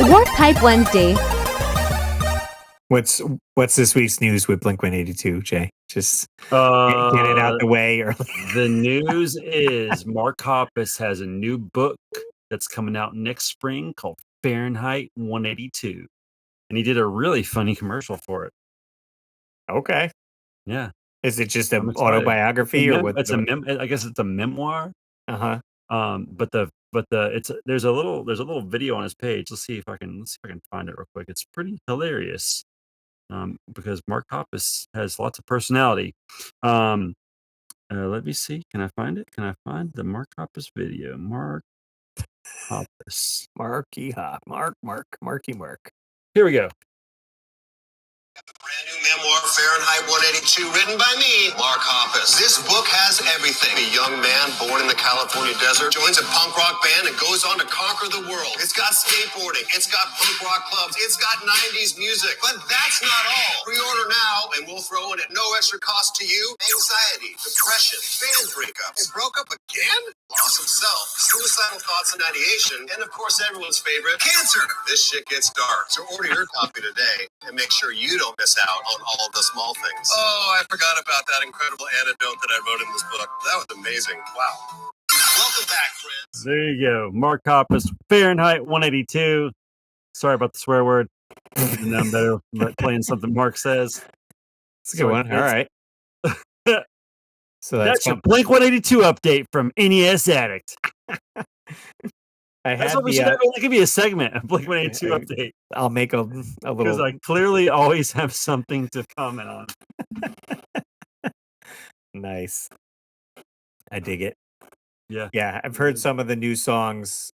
Warp Type Wednesday. What's this week's news with Blink-182, Jay? Just get it out the way early. The news is Mark Hoppus has a new book that's coming out next spring called Fahrenheit 182. And he did a really funny commercial for it. Okay. Yeah. Is it just an autobiography or what? I guess it's a memoir. Uh-huh. There's a little video on his page. Let's see if I can find it real quick. It's pretty hilarious. Because Mark Hoppus has lots of personality. Let me see. Can I find it? Can I find the Mark Hoppus video? Mark Hoppus. Marky Mark. Here we go. Brand new memoir, Fahrenheit 182, written by me, Mark Hoppus. This book has everything. A young man born in the California desert joins a punk rock band and goes on to conquer the world. It's got skateboarding. It's got punk rock clubs. It's got 90s music. But that's not all. Pre-order now, and we'll throw in at no extra cost to you anxiety, depression, band breakups. They broke up again? Loss of self, suicidal thoughts and ideation, and of course everyone's favorite, cancer. This shit gets dark. So order your copy today and make sure you don't miss out on all of the small things. Oh, I forgot about that incredible anecdote that I wrote in this book. That was amazing. Wow. Welcome back, friends. There you go. Mark Hoppus, Fahrenheit 182. Sorry about the swear word. Even though I'm better at playing something Mark says. It's a good one. All right. So that's your Blink 182 update from NES Addict. That could be a segment, a Blink 182 update. I'll make a little. Because I clearly always have something to comment on. Nice. I dig it. Yeah. Yeah. I've heard some of the new songs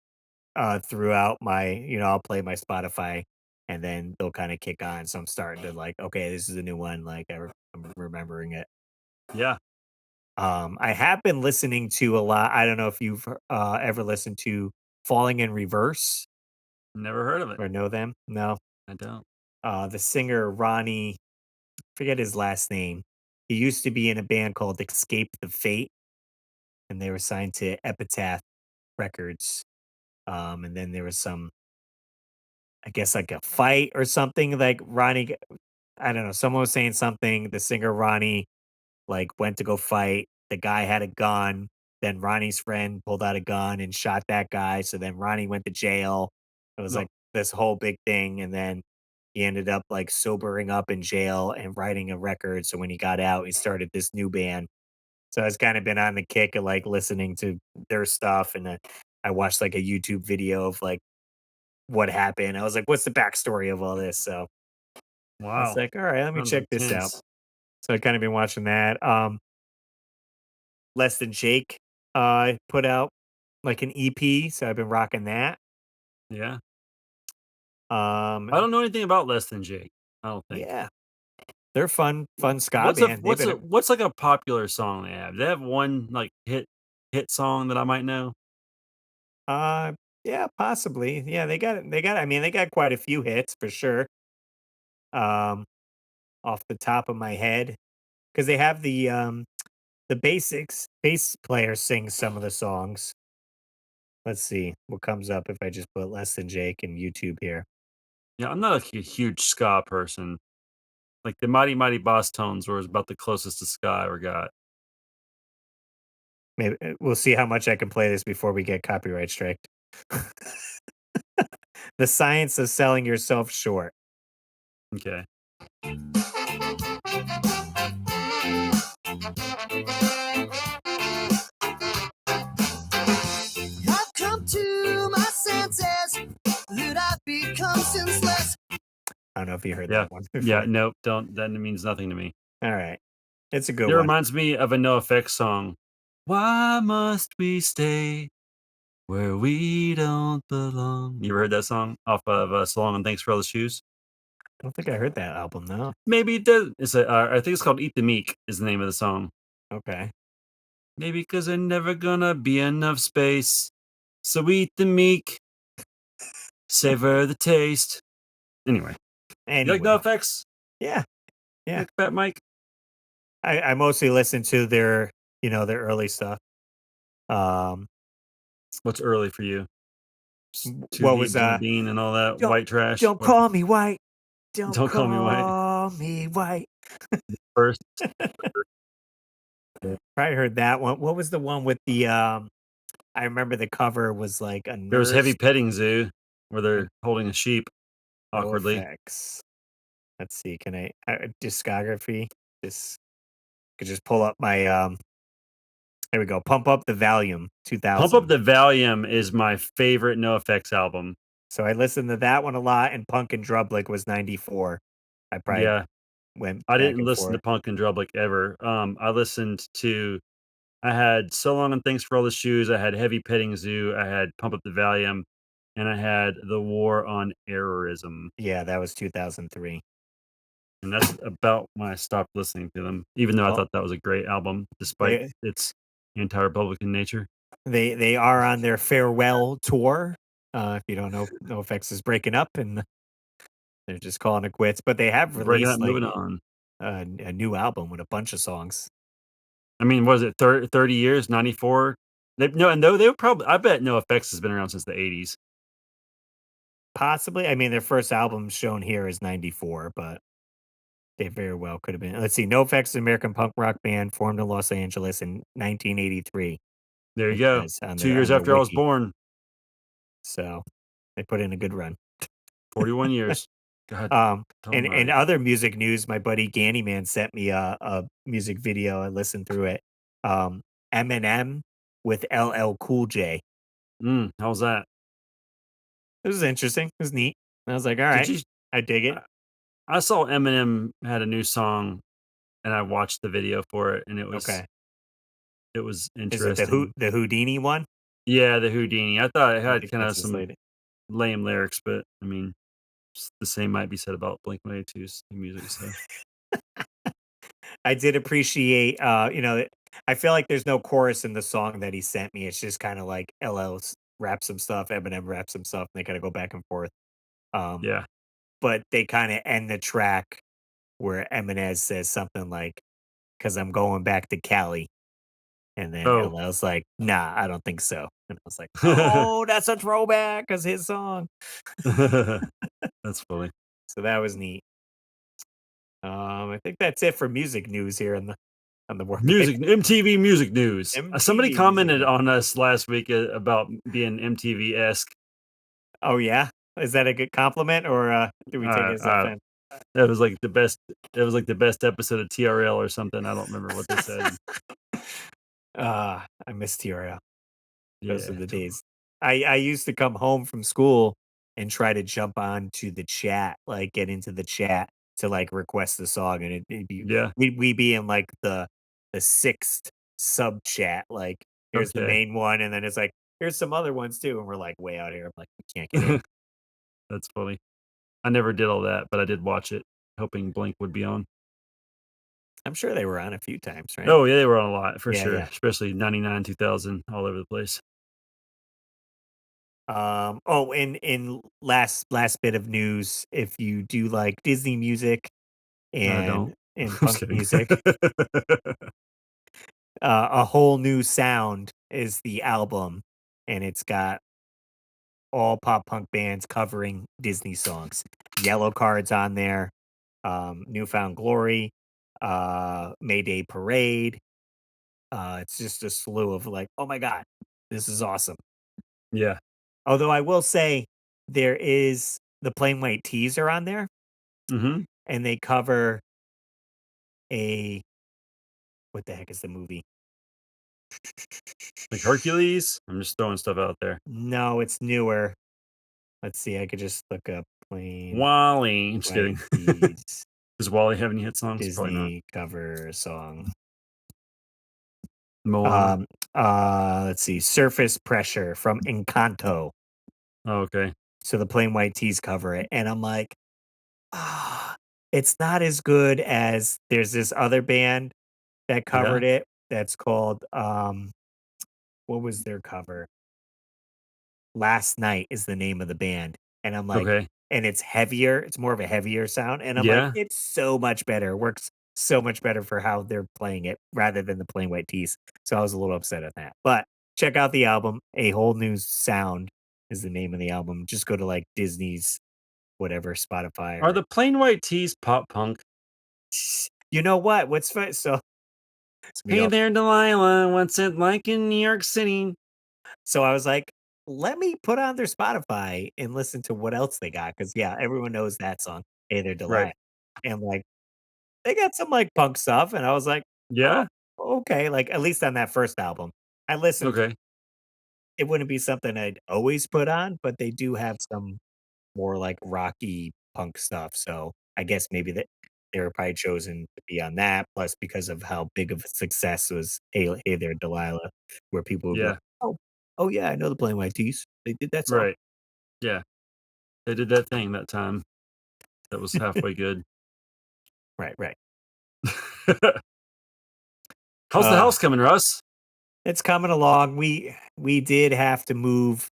throughout my, I'll play my Spotify and then they'll kind of kick on. So I'm starting to okay, this is a new one. I'm remembering it. Yeah. I have been listening to a lot. I don't know if you've ever listened to Falling in Reverse. Never heard of it. Or know them? No. I don't. The singer Ronnie, forget his last name. He used to be in a band called Escape the Fate, and they were signed to Epitaph Records. And then there was some, I guess, a fight or something. Ronnie, I don't know. Someone was saying something. The singer Ronnie, went to go fight. The guy had a gun. Then Ronnie's friend pulled out a gun and shot that guy. So then Ronnie went to jail. It was this whole big thing. And then he ended up sobering up in jail and writing a record. So when he got out, he started this new band. So I've kind of been on the kick of listening to their stuff. And I watched a YouTube video of what happened. I was like, what's the backstory of all this? So wow. I was like, all right, let me check this out. So I've kind of been watching that. Less Than Jake put out an EP, so I've been rocking that. Yeah. I don't know anything about Less Than Jake. I don't think. Yeah. They're fun ska band. What's a popular song they have? Do they have one hit song that I might know? Yeah, possibly. Yeah, they got quite a few hits for sure. Off the top of my head, because they have the bass player sings some of the songs. Let's see what comes up if I just put Less Than Jake in YouTube here. Yeah, I'm not a huge ska person. The Mighty Mighty Boss Tones was about the closest to ska I ever got. Maybe we'll see how much I can play this before we get copyright striked. The Science of Selling Yourself Short. Okay. I've come to my senses that I've become senseless. I don't know if you heard that one before. Yeah, nope, don't. That means nothing to me. All right. It's a good one. It reminds me of a NoFX song. Why must we stay where we don't belong? You ever heard that song off of So Long and Thanks for All the Shoes? I don't think I heard that album, no. Maybe it does. I think it's called Eat the Meek is the name of the song. Okay. Maybe because there's never gonna be enough space. So eat the meek. Savor the taste. Anyway. You like NoFX? Yeah. Yeah. Like Fat Mike? I mostly listen to their early stuff. What's early for you? Two What Deep, was Jimmy Dean, and all that don't white trash. don't What? call me white. Don't Don't call me white. call me white. First, Probably heard that one. What was the one with the I remember the cover was like a there was Heavy nurse Petting Zoo, where and they're holding a sheep no awkwardly. effects. Let's see, can I discography? This could just pull up my there we go. Pump Up the Volume Pump Up 2000. the Valium is my favorite No Effects album. So I listened to that one a lot, and Punk and Drublic was 94. I probably Yeah, went I back didn't and listen to forth. Punk and Drublic ever. I listened to I had So Long and Thanks for All the Shoes, I had Heavy Petting Zoo, I had Pump Up the Valium, and I had The War on Errorism, Yeah, that was 2003. and that's about when I stopped listening to them, even though I Well, thought that was a great album despite they its anti-Republican nature. they are on their farewell tour. If you don't know, NoFX is breaking up and they're just calling it quits. But they have Breaking up, released like moving on. a new album with a bunch of songs. I mean, was it 30 years, 94? They were probably I bet No Effects has been around since the '80s. Possibly, I mean, their first album shown here is 94, but they very well could have been. Let's see, NoFX is an American punk rock band formed in Los Angeles in 1983. There you It go. says on 2 their years after I was wiki. born, So they put in a good run. 41 years. God And almighty. other music news, my buddy Gannyman sent me a music video. I listened through it. Eminem with LL Cool J. How's that? It was interesting. It was neat. I was like, all Did right, you I dig it. I I saw Eminem had a new song, and I watched the video for it, and Okay. it was Is it interesting. the Houdini one? Yeah, the Houdini. I thought it I had think kinda that's his some lady. lame lyrics, but, I mean, the same might be said about Blink-182's music, so I did appreciate, I feel like there's no chorus in the song that he sent me. It's just kind of like LL's rap some stuff, Eminem rap some stuff, and they kind of go back and forth. Um, yeah. but they kind of end the track where Eminem says something like, "Cause I'm going back to Cali," and then Oh. LL's like, "Nah, I don't think so." And I was like, "Oh, that's a throwback, cause his song." That's funny. So that was neat. I think that's it for music news here on the world. MTV Music News. Somebody MTV music commented news. on us last week, about being MTV-esque. Oh, yeah? Is that a good compliment or, do we take it as I offense? That was like the best it was like the best episode of TRL or something, I don't remember what they said. I miss TRL. Those are Yeah, the totally. days. I used to come home from school and try to jump on to the chat, like, get into the chat to, like, request the song, and it'd be Yeah, we'd be in, like, the 6th sub chat, like, here's the okay, main one, and then it's like, "Here's some other ones too," and we're, like, way out here. I'm like, "We can't get in." that's funny. I never did all that, but I did watch it, hoping Blink would be on. I'm sure they were on a few times, right? Oh, yeah, they were on a lot, for Yeah, sure, yeah. especially 99, 2000, all over the place. Oh, and last bit of news, if you do like Disney music No, I don't. and I'm just punk kidding. music, A Whole New Sound is the album, and it's got all pop punk bands covering Disney songs. Yellow Card's on there, Newfound Glory, Mayday Parade. It's just a slew of like, oh my god, this is awesome. Yeah, Although I will say there is the Plain White Tees are on there, mhm. and they cover a what the heck is the movie? Like Hercules? I'm just throwing stuff out there. No, it's newer. Let's see, I could just look up Plain WALL-E. I'm just White kidding. Tees Does WALL-E have any hit songs? Probably not. Disney cover song. Moana? Let's see, Surface Pressure from Encanto. Oh, okay. So the Plain White Tees cover it, and I'm like, ah, it's not as good as there's this other band that Yeah? covered it that's called, what was their cover? Last Night is the name of the band, and I'm like Okay. and it's heavier, it's more of a heavier sound, and I'm like, Yeah? "It's so much better, works so much better for how they're playing it rather than the Plain White Tees." So I was a little upset at that, but check out the album, A Whole New Sound. is the name of the album. Just go to like Disney's whatever Spotify Are or the plain white tees pop punk? you know what? What's fun? So we Hey don't. there, Delilah. What's it like in New York City? So I was like, let me put on their Spotify and listen to what else they got. Cause yeah, everyone knows that song. Hey, they're Right. Delight. And like they got some like punk stuff. And I was like, oh, Yeah. okay. Like at least on that first album. I listened, Okay. it wouldn't be something I'd always put on, but they do have some more like rocky punk stuff. So I guess maybe that they were probably chosen to be on that. Plus, because of how big of a success was Hey There, Delilah, where people would be like, Yeah. oh, oh yeah, I know the Plain White Tees. They did that song. Right. Yeah. They did that thing that time. That was halfway good. Right, right. How's the Uh, house coming, Russ? it's coming along. We did have to move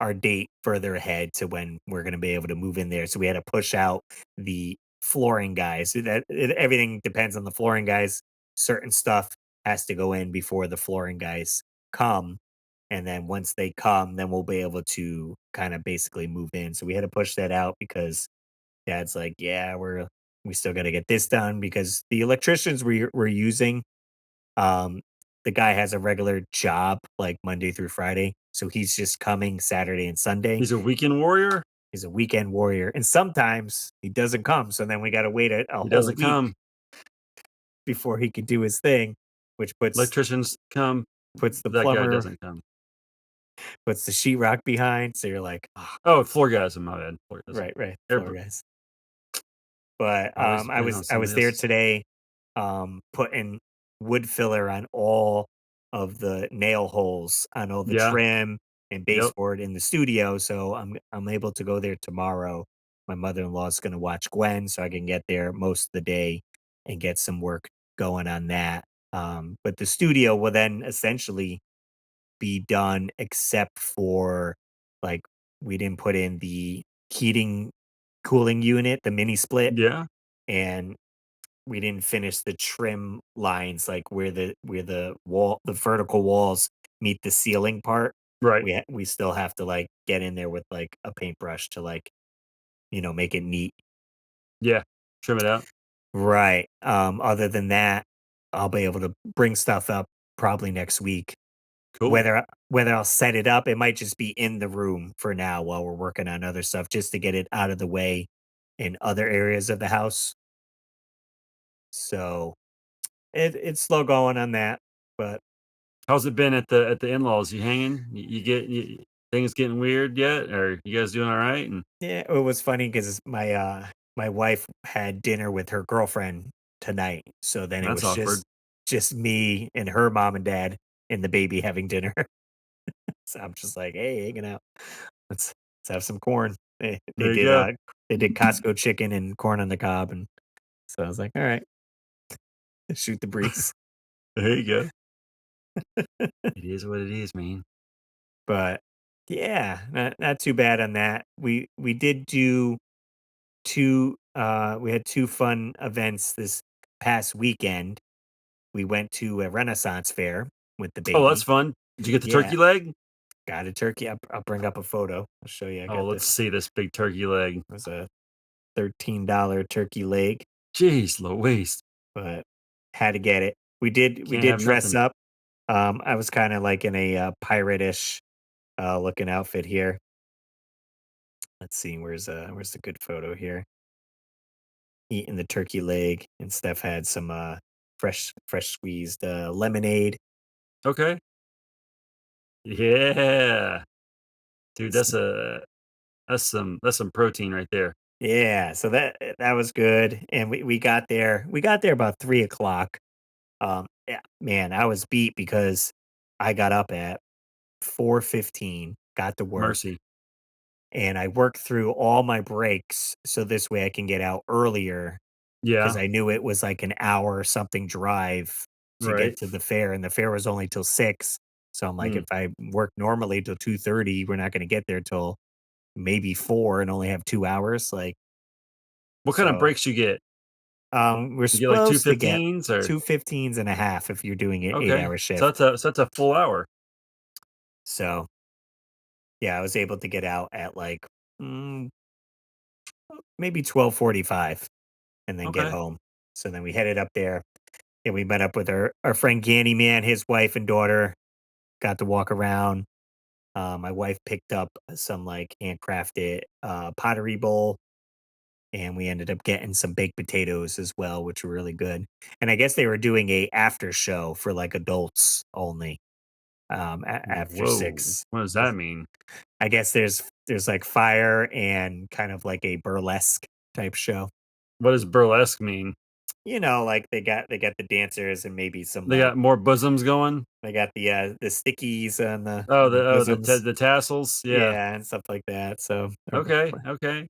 our date further ahead to when we're going to be able to move in there. So we had to push out the flooring guys. Everything depends on the flooring guys. Certain stuff has to go in before the flooring guys come. And then once they come, then we'll be able to kind of basically move in. So we had to push that out because dad's like, yeah, we still got to get this done because the electricians we're using um, the guy has a regular job like Monday through Friday, so he's just coming Saturday and Sunday. He's a weekend warrior. He's a weekend warrior, and sometimes he doesn't come. So then we got to wait a He whole doesn't week come. before he could do his thing, which Electricians come. puts the That guy plumber doesn't come. puts the sheetrock behind. So you're like, oh, Oh, floor guys. My bad. Floor guys. right, right, floor Everybody guys. But always I depending was on I was somebody there else's. today, putting wood filler on all of the nail holes on all the Yeah. trim and Yep. baseboard in the studio. So I'm able to go there tomorrow. My mother-in-law is going to watch Gwen, so I can get there most of the day and get some work going on that. But the studio will then essentially be done, except for like we didn't put in the heating cooling unit, the mini split, Yeah. and we didn't finish the trim lines, like where the vertical walls meet the ceiling part. Right. We still have to like get in there with like a paintbrush to like make it neat. Yeah. Trim it out. Right. Other than that, I'll be able to bring stuff up probably next week. Cool. Whether I'll set it up, it might just be in the room for now while we're working on other stuff, just to get it out of the way in other areas of the house. So it's slow going on that, but How's it been at the in-laws? You hanging? Things getting weird yet? Or you guys doing all right? And yeah, it was funny because my wife had dinner with her girlfriend tonight, so then it that's was awkward. just me and her mom and dad and the baby having dinner. So I'm just like, hey, hanging out. Let's have some corn. There you go. They did Costco chicken and corn on the cob, and so I was like, all right, shoot the breeze. There you go. It is what it is, man. But yeah, not too bad on that. We did do we had two fun events this past weekend. We went to a Renaissance Fair with the Oh, that's baby. fun. Did you get the Yeah, turkey leg? got a turkey. I'll bring up a photo. I'll show you. I Oh, got let's this. see this big turkey leg. It was a $13 turkey leg, Jeez Louise. but had to get it. We Can't did have dress nothing. up. I was kind of like in a pirate-ish looking outfit here. Let's see, where's the good photo here? Eating the turkey leg, and Steph had some fresh squeezed lemonade. Okay. Yeah. Dude, that's some protein right there. Yeah, so that was good, and we got there. We got there about 3 o'clock. Yeah, man, I was beat because I got up at 4:15, got to work, Mercy. and I worked through all my breaks so this way I can get out earlier because Yeah. I knew it was like an hour or something drive to get Right. to the fair, and the fair was only till 6. So I'm like, Mm. if I work normally till 2:30, we're not going to get there till maybe 4 and only have 2 hours. Like, What kind of so breaks you get? we're You get like two supposed to get fifteens or 2:15s and a half if you're doing an okay. 8-hour So shift. that's a full hour. So Yeah, I was able to get out at like maybe 12:45 and then get Okay. home. So then we headed up there and we met up with our friend Ganny Man, his wife and daughter. Got to walk around. My wife picked up some like handcrafted pottery bowl, and we ended up getting some baked potatoes as well, which were really good. And I guess they were doing a after show for like adults only. After Whoa. 6. What does that mean? I guess there's like fire and kind of like a burlesque type show. What does burlesque mean? Like they got the dancers and maybe some They like got more bosoms going? they got the stickies on Oh, the bosoms. the tassels? Yeah. Yeah, and stuff like that. So Okay, okay.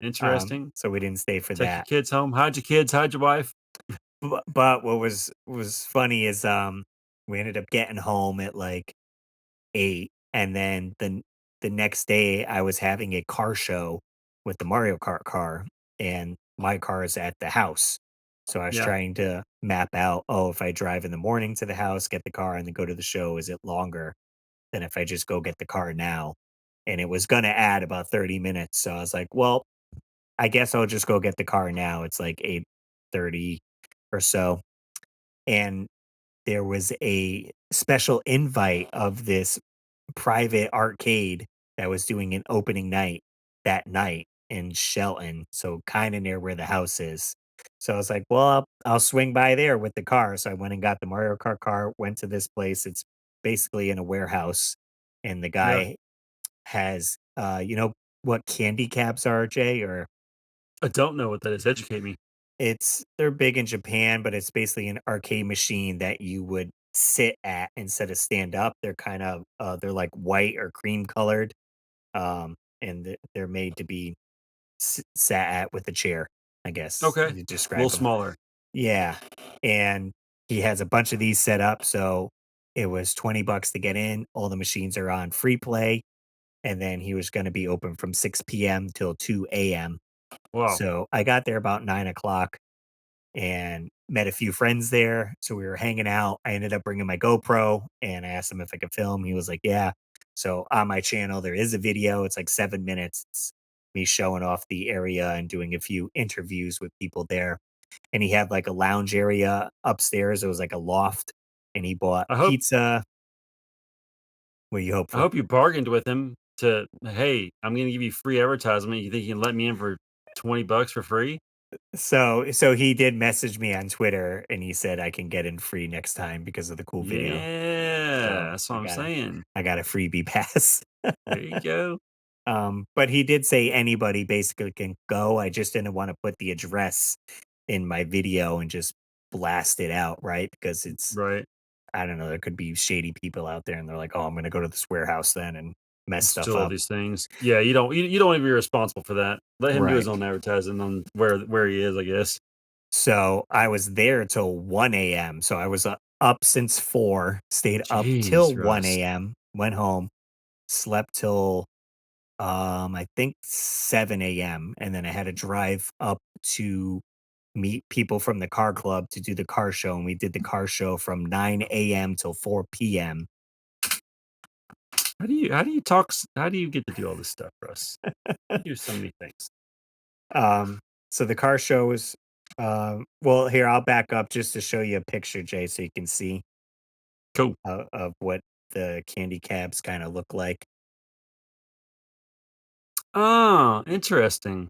Interesting. so we didn't stay for Take your that. kids home. Hide your kids, hide your wife. But what was funny is we ended up getting home at like 8, and then the next day I was having a car show with the Mario Kart car, and my car is at the house. So I was Yeah. trying to map out, oh, if I drive in the morning to the house, get the car, and then go to the show, is it longer than if I just go get the car now? And it was gonna add about 30 minutes. So I was like, well, I guess I'll just go get the car now. It's like 8:30 or so. And there was a special invite of this private arcade that was doing an opening night that night in Shelton, so kinda near where the house is. So I was like, "Well, I'll swing by there with the car." So I went and got the Mario Kart car, went to this place. It's basically in a warehouse, and the Yeah. guy has, you know what candy cabs are, Jay? Or I don't know what that is. Educate me. they're big in Japan, but it's basically an arcade machine that you would sit at instead of stand up. They're kind of they're like white or cream colored, and they're made to be sat at with a chair. I guess Okay. A you little describe them. smaller. Yeah, and he has a bunch of these set up. So it was $20 to get in. All the machines are on free play, and then he was going to be open from 6 p.m. till 2 a.m. Wow. So I got there about 9 o'clock and met a few friends there. So we were hanging out. I ended up bringing my GoPro and I asked him if I could film. He was like, yeah. So on my channel, there is a video. It's like 7 minutes. It's me showing off the area and doing a few interviews with people there. And he had like a lounge area upstairs. It was like a loft. And he bought I hope pizza. What do you hope I for? hope you bargained with him to, "Hey, I'm gonna give you free advertisement. You think you can let me in for $20 for free?" So he did message me on Twitter and he said I can get in free next time because of the cool video. Yeah, So that's what I'm saying. I got a freebie pass. There you go. But he did say anybody basically can go. I just didn't want to put the address in my video and just blast it out, right? Because Right. I don't know, there could be shady people out there and they're like, oh, I'm going to go to this warehouse then and mess stuff Still all up. these things. Yeah, you don't wanna be responsible for that. Let him do his Right. own advertising on where he is, I guess. So I was there till 1 a.m. So I was up since 4, stayed up till Jeez, 1 Russ. a.m., went home, slept till I think 7 a.m. And then I had to drive up to meet people from the car club to do the car show. And we did the car show from 9 a.m. till 4 p.m. How do you get to do all this stuff, Russ? You do so many things. So the car show was, well, here, I'll back up just to show you a picture, Jay, so you can see Cool. of what the candy cabs kind of look like. Oh, interesting.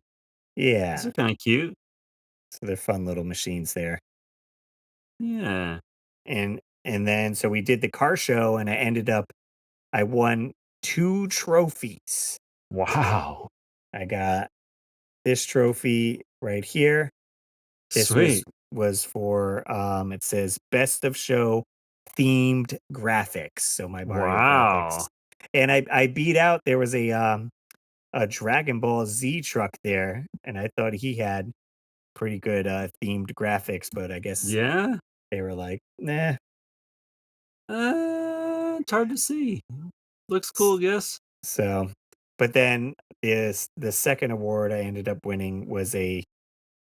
These Yeah. are kinda cute. So they're fun little machines there. Yeah. And then so we did the car show and I won 2 trophies. Wow. I got this trophy right here. This Sweet. was for it says best of show themed graphics. So my Mario graphics. Wow. And I beat out there was a Dragon Ball Z truck there and I thought he had pretty good themed graphics, but I guess Yeah? they were like, nah. It's hard to see. Looks cool, I guess. So, but then the second award I ended up winning was a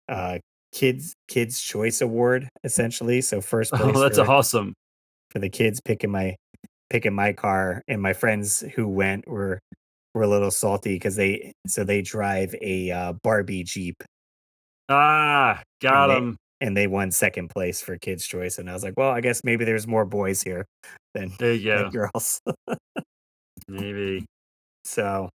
uh, kids choice award essentially. So first Oh, place that's awesome. for the kids picking picking my car, and my friends who went were a little salty because they drive a Barbie Jeep, Ah, and got him. they won second place for Kids Choice, and I was like, well, I guess maybe there's more boys here than There you than go. girls. Maybe. So,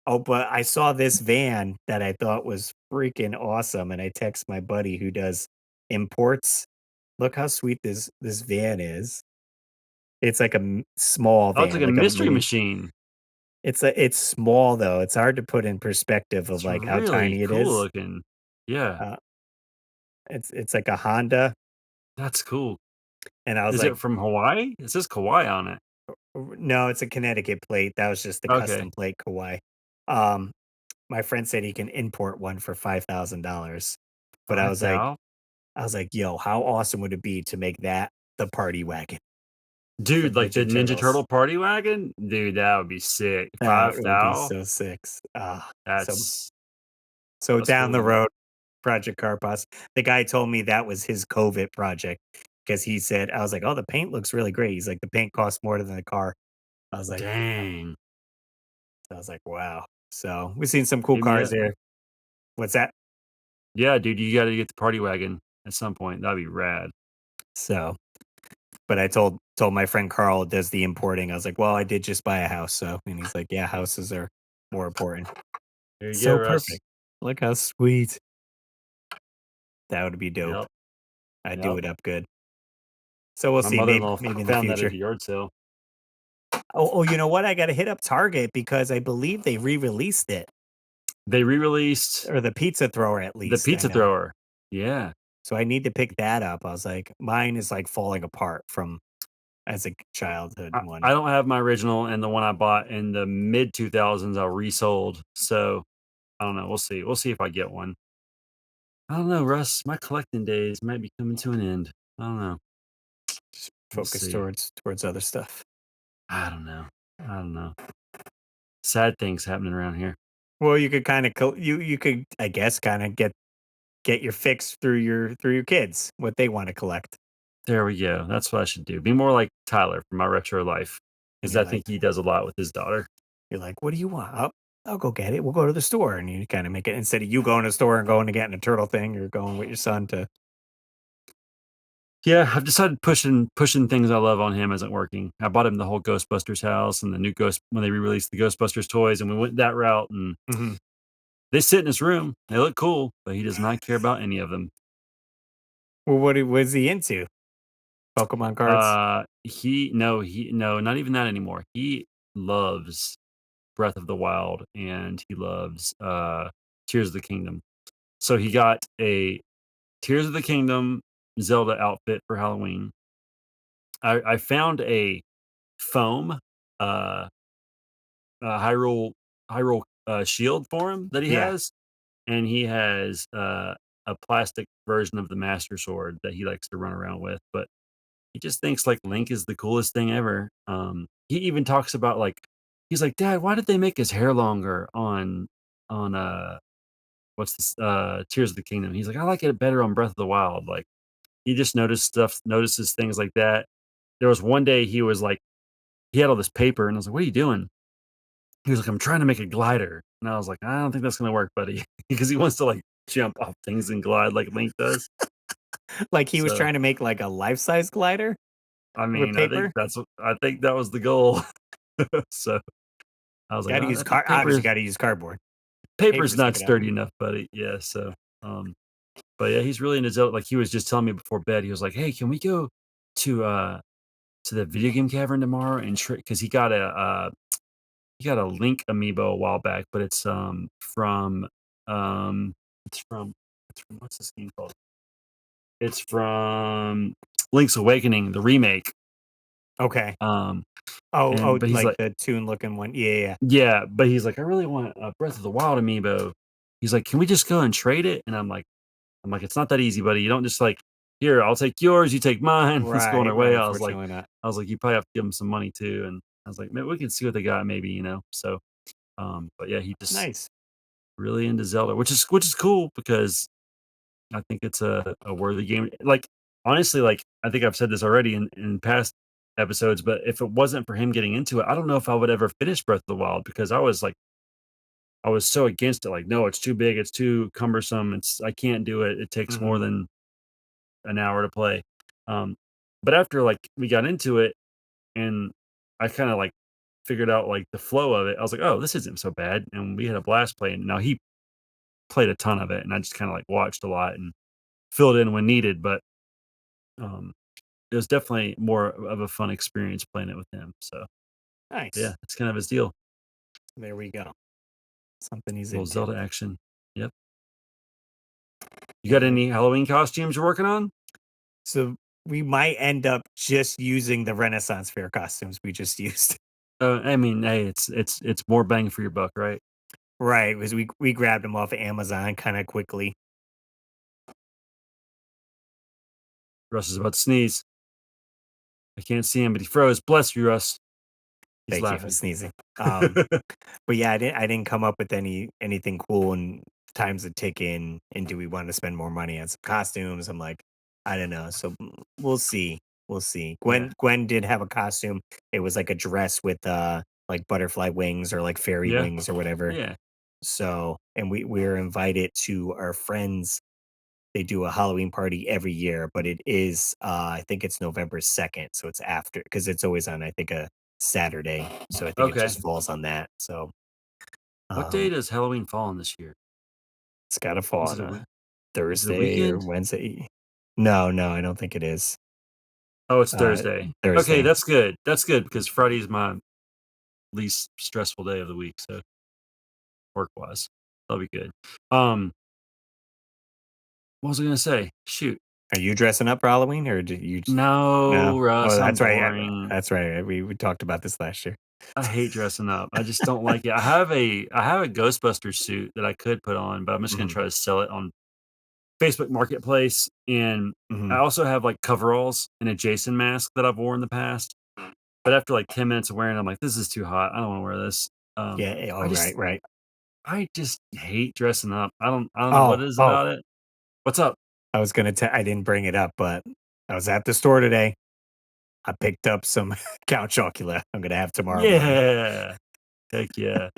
oh, but I saw this van that I thought was freaking awesome, and I text my buddy who does imports. Look how sweet this van is. It's like a small Oh, it's like van, a like a mystery mini. machine. It's small though. It's hard to put in perspective of It's like how really tiny it cool is. looking. Yeah, Uh, it's like a Honda, that's cool. and I was Is like, it from Hawaii? It says Kauai on it. No, it's a Connecticut plate. That was just the Okay. custom plate, Kauai." Um, my friend said he can import one for $5,000, but 5,000? I was like, "Yo, how awesome would it be to make that the party wagon for Dude, like the Ninja Ninja Turtles?" Turtle party wagon? Dude, that would be sick. That would be 5,000? so sick. So That's that's down the cool. road, Project Carpos. The guy told me that was his COVID project because he said, I was like, "Oh, the paint looks really great." He's like, "The paint costs more than the car." I was like, Dang. "Wow." So we've seen some cool Hit me cars up. there. What's that? Yeah, dude, you gotta get the party wagon at some point. That'd be rad. So, but I told my friend Carl does the importing. I was like, "Well, I did just buy a house." So, and he's like, "Yeah, houses are more important." There you go, So Russ. perfect. Look how sweet. That would be dope. Yep, I'd do yep. it up good. So we'll My see. mother-in-law Maybe in the found that at future. a yard sale. Oh, you know what? I got to hit up Target because I believe they re-released it, They re-released or the pizza thrower at the least. I pizza know. thrower. Yeah. So I need to pick that up. I was like, mine is like falling apart from as a childhood one. I don't have my original, and the one I bought in the mid 2000s I resold. So, I don't know. We'll see. We'll see if I get one. I don't know, Russ. My collecting days might be coming to an end. I don't know. Just We'll focus see. towards other stuff. I don't know. I don't know. Sad things happening around here. Well, you could kind of you could, I guess, kind of get your fix through your kids what they want to collect, There we go. That's what I should do. Be more like Tyler from my retro life, and because I think he does a lot with his daughter. you're like, "What do you want?" I'll go get it. We'll go to the store, and you kind of make it instead of you going to the store and going to getting a turtle thing. You're going with your son to. Yeah, I've decided pushing things I love on him isn't working. I bought him the whole Ghostbusters house and the new Ghost when they re-released the Ghostbusters toys, and we went that route. And Mhm. they sit in his room. They look cool, but he does not care about any of them. Well, was he into? Pokemon cards. He no, not even that anymore. He loves Breath of the Wild and he loves Tears of the Kingdom. So he got a Tears of the Kingdom Zelda outfit for Halloween. I found a foam uh, Hyrule shield for him that he Yeah, has, and he has a plastic version of the Master Sword that he likes to run around with. But he just thinks like Link is the coolest thing ever. He even talks about like he's like, Dad, why did they make his hair longer on what's this Tears of the Kingdom? He's like, I like it better on Breath of the Wild. Like he just notices things like that. There was one day he was like, he had all this paper, and I was like, "What are you doing?" He was like, "I'm trying to make a glider," and I was like, "I don't think that's gonna work, buddy," because he wants to like jump off things and glide like Link does. like he was So trying to make like a life size glider I with mean, paper. I think that was the goal. So I was like, Got to oh, use I think obviously got to use cardboard. paper's Paper stick not it out. sturdy enough, buddy. Yeah, so but yeah, he's really into Zelda. Like he was just telling me before bed, he was like, "Hey, can we go to uh to the video game cavern tomorrow?" And because he got a Link amiibo a while back, but um it's from what's this game called? It's from Link's Awakening, the remake. Okay. Um Oh, but he's like like, the tune looking one. Yeah, yeah. yeah, but he's like, I really want a Breath of the Wild amiibo. He's like, can we just go and trade it? And I'm like, it's not that easy, buddy. You don't just like, here, I'll take yours, you take mine. Let's go on Right, our right. way. Unfortunately not. I was like, you probably have to give him some money too. And I was like, man, we can see what they got, maybe, So, but yeah, he just Nice. really into Zelda, which is cool because I think it's a worthy game. Like honestly, like I think I've said this already in past episodes, but if it wasn't for him getting into it, I don't know if I would ever finish Breath of the Wild because I was so against it. Like, no, it's too big, it's too cumbersome, I can't do it. It takes more Mhm. than an hour to play. Um, but after like we got into it and I kind of like figured out like the flow of it, I was like, oh, this isn't so bad. And we had a blast playing. Now he played a ton of it and I just kind of like watched a lot and filled in when needed. But um, it was definitely more of a fun experience playing it with him. So yeah, Nice. it's kind of his deal. There we go. Something he's Little into. Zelda action. Yep. You got Alright. any Halloween costumes you're working on? So we might end up just using the Renaissance Fair costumes we just used. I mean, hey, it's more bang for your buck, right? Right, because we grabbed them off of Amazon kinda quickly. Russ is about to sneeze. I can't see him, but he froze. Bless you, Russ. He's Thank you, I laughing. was sneezing. But yeah, I didn't come up with anything cool, and time's a ticking, and do we wanna spend more money on some costumes? I'm like, I don't know, so, we'll see, we'll see. Yeah. Gwen did have a costume. It was like a dress with, like, butterfly wings or, like, fairy Yeah. wings or whatever. Yeah. So and we were invited to our friends. They do a Halloween party every year, but it is, I think it's November 2nd, so it's after because it's always on, I think, a Saturday, so I think it Okay. just falls on that, so, What day um, does Halloween fall on this year? it's gotta fall Is on it a a is it a Thursday or weekend? Wednesday. No, no, I don't think it is. Oh, it's Uh, Thursday. Okay, Thursday. that's good. That's good because Friday's my least stressful day of the week, so work-wise. That'll be good. Um, what was I gonna say? Shoot. Are you dressing up for Halloween, or did you j no? No, Oh, Russ, I'm that's right, boring. that's right, we talked about this last year. I hate dressing up. I just don't like it. I have a Ghostbusters suit that I could put on, but I'm just gonna Mhm, try to sell it on Facebook Marketplace, and I mhm. also have, like, coveralls and a Jason mask that I've worn in the past, but after, like, 10 minutes of wearing it, I'm like, "This is too hot. I don't wanna wear this." Yeah, oh, I just right, right. I just hate dressing up. I don't know what Oh, it is oh, about it. What's up? I was gonna I didn't bring it up, but I was at the store today. I picked up some Count Chocula I'm gonna have tomorrow morning. Yeah. Heck yeah.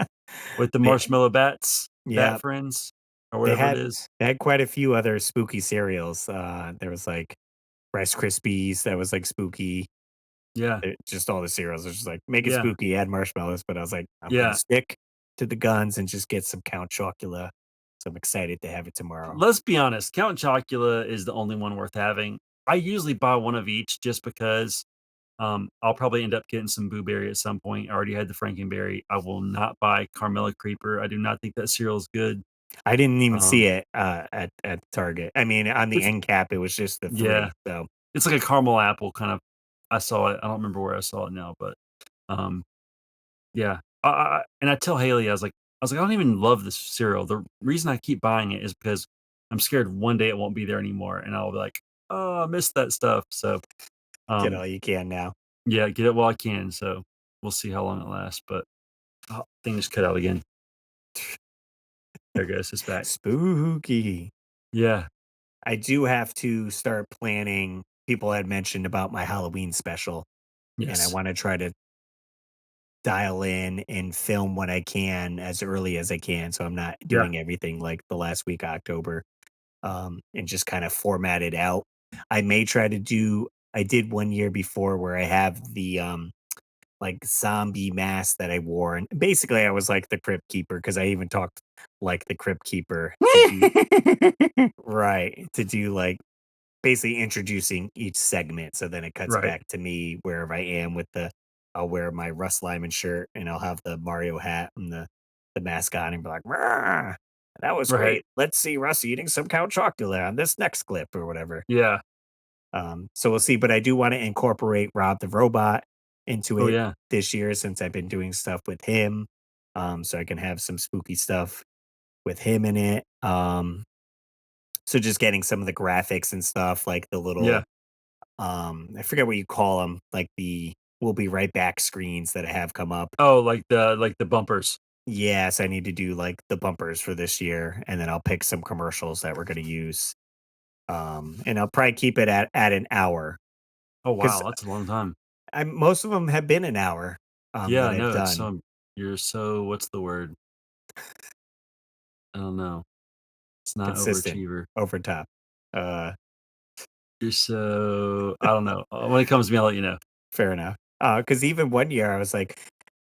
With the They marshmallow bats, bat yeah, friends, or they whatever it had is. they had quite a few other spooky cereals. There was, like, Rice Krispies that was, like, spooky. Yeah. Just all the cereals are just like, "Make it Yeah. spooky, add marshmallows," but I was like, "I'm gonna Yeah. stick to the guns and just get some Count Chocula." So I'm excited to have it tomorrow. Let's be honest, Count Chocula is the only one worth having. I usually buy one of each just because, I'll probably end up getting some Blueberry at some point. I already had the Frankenberry. I will not buy Carmela Creeper. I do not think that cereal is good. I didn't even see Um, it, at Target. I mean, on the it's end cap, it was just the yeah, 3, so it's like a caramel apple kind of. I saw it. I don't remember where I saw it now, but um, yeah. And I tell Haley, I was like, I don't even love this cereal. The reason I keep buying it is because I'm scared one day it won't be there anymore, and I'll be like, oh, I missed that stuff. So get um, all you can now. yeah, get it while I can. So we'll see how long it lasts. But oh, thing just cut out again. There it goes. It's back. Spooky. Yeah. I do have to start planning. People had mentioned about my Halloween special, and I Yes. wanna try to dial in and film what I can as early as I can, so I'm not Yeah. doing everything like the last week of October, and just kinda format it out. I may try to do I did 1 year before where I have the, like, zombie mask that I wore, and basically, I was like the crypt keeper because I even talked like the crypt keeper to do right, to do, like, basically introducing each segment, so then it cuts Right. back to me wherever I am with the I'll wear my Russ Lyman shirt, and I'll have the Mario hat and the mask on and be like, "Rah, that was Right. great. Let's see Russ eating some Count Chocula on this next clip," or whatever. Yeah. So we'll see, but I do wanna incorporate Rob the Robot into Oh it yeah. this year since I've been doing stuff with him, so I can have some spooky stuff with him in it. So just getting some of the graphics and stuff, like the Yeah. little, I forget what you call them, like the "We'll be right back" screens that I have come up. Oh, like the bumpers. Yes, I need to do, like, the bumpers for this year, and then I'll pick some commercials that we're gonna use, and I'll probably keep it at an hour Oh because wow, that's a long time. most of them have been an hour, Yeah, that I've no, it's done. you're so what's the word? I don't know. It's not Consistent, overachiever. over top. Uh, You're so I don't know. When it comes to me, I'll let you know. Fair enough. Because even one year I was like,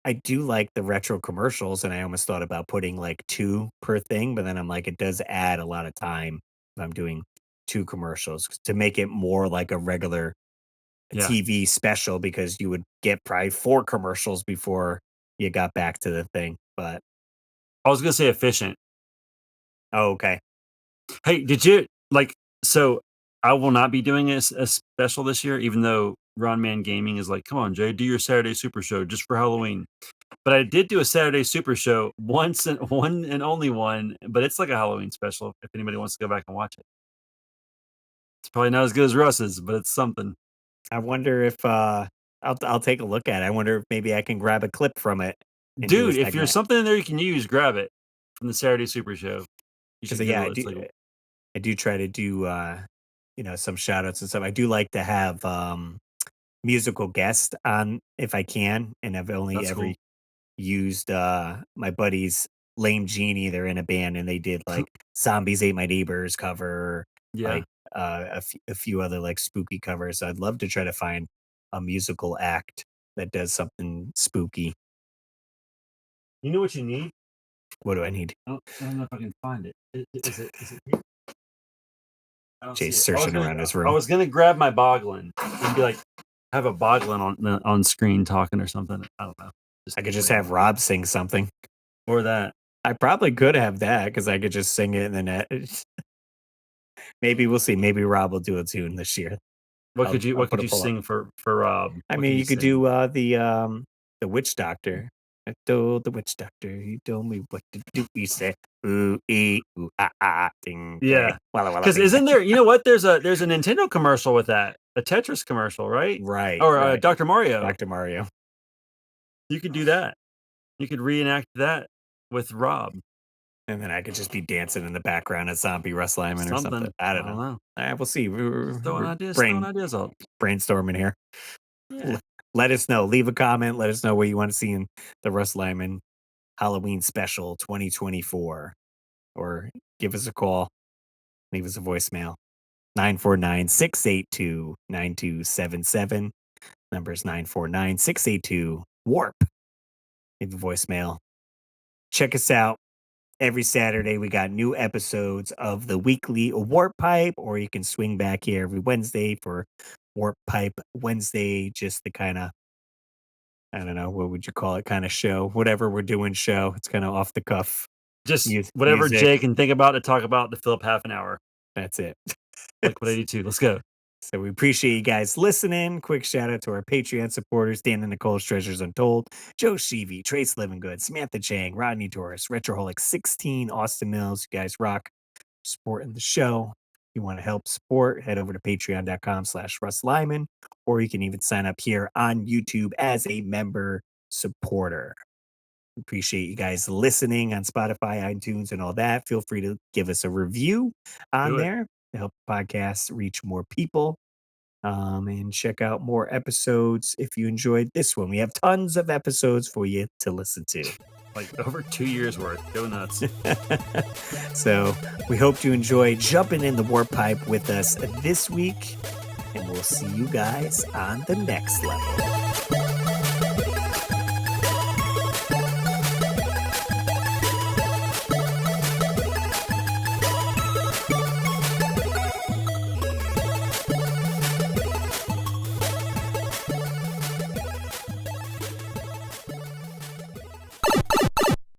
I do like the retro commercials, and I almost thought about putting like 2 per thing, but then I'm like, it does add a lot of time if I'm doing 2 commercials to make it more like a regular Yeah. TV special because you would get probably 4 commercials before you got back to the thing, but I was gonna say efficient. oh, okay. Hey, did you like so I will not be doing a special this year, even though Ron Man Gaming is like, come on, Jay, do your Saturday Super Show just for Halloween. But I did do a Saturday Super Show once and one and only one, but it's like a Halloween special if anybody wants to go back and watch it. It's probably not as good as Russ's, but it's something. I wonder if, I'll take a look at it. I wonder if maybe I can grab a clip from it and do a Dude, if there's segment. something in there you can use, grab it from the Saturday Super Show. You 'Cause, should yeah, Google it. It's like I do try to do, some shout outs and stuff. I do like to have, musical guests on if I can, and I've only that's ever cool. used, my buddies Lame Genie, they're in a band, and they did, like, Zombies Ate My Neighbors cover, Yeah. like, a few other, like, spooky covers. I'd love to try to find a musical act that does something spooky. You know what you need? What do I need? I don't know if I can find it. Is it here? I don't see Jay's it. searching around his I room. was gonna grab my Boglin and be like, have a Boglin on screen talking or something. I don't know. Just I could think just of have Rob sing something. or that. I probably could have that because I could just sing it and then maybe we'll see. Maybe Rob will do a tune this year. I'll What put could a you pull up. sing for Rob? I What could mean, you you could sing? do the witch doctor. I told the witch doctor, he told me what to do. He said, ooh, ooh, ding, dang, Yeah, walla, walla, because bing, bang. isn't there? You know what? There's a Nintendo commercial with that, a Tetris commercial, right? Right, Or right. Dr. Mario. Dr. Mario. You could do that. You could reenact that with Rob. And then I could just be dancing in the background as zombie Russ Lyman or something. Something. I I don't know. don't know. All right, we'll see. We're Just throwing ideas out. brainstorming here. Yeah. L- Let us know. Leave a comment. Let us know what you want to see in the Russ Lyman Halloween special 2024. Or give us a call. Leave us a voicemail. 949-682-9277. Number is 949-682-WARP. Leave a voicemail. Check us out. Every Saturday, we got new episodes of the weekly Warp Pipe, or you can swing back here every Wednesday for Warp Pipe Wednesday, just the kind of, I don't know, what would you call it, kind of show, whatever we're doing show. It's kind of off the cuff Just whatever music. Jay can think about to talk about to fill up half an hour. That's it. Like what 82. Let's go. So we appreciate you guys listening. Quick shout out to our Patreon supporters, Dan and Nicole's Treasures Untold, Joe Sheevy, Trace Living Good, Samantha Chang, Rodney Torres, Retroholic 16, Austin Mills. You guys rock supporting the show. If you want to help support, head over to patreon.com/Russ Lyman, or you can even sign up here on YouTube as a member supporter. Appreciate you guys listening on Spotify, iTunes, and all that. Feel free to give us a review on Do it. there to help the podcast reach more people. And check out more episodes if you enjoyed this one. We have tons of episodes for you to listen to. Like over 2 years worth. Go nuts. So we hope you enjoy jumping in the warp pipe with us this week. And we'll see you guys on the next level.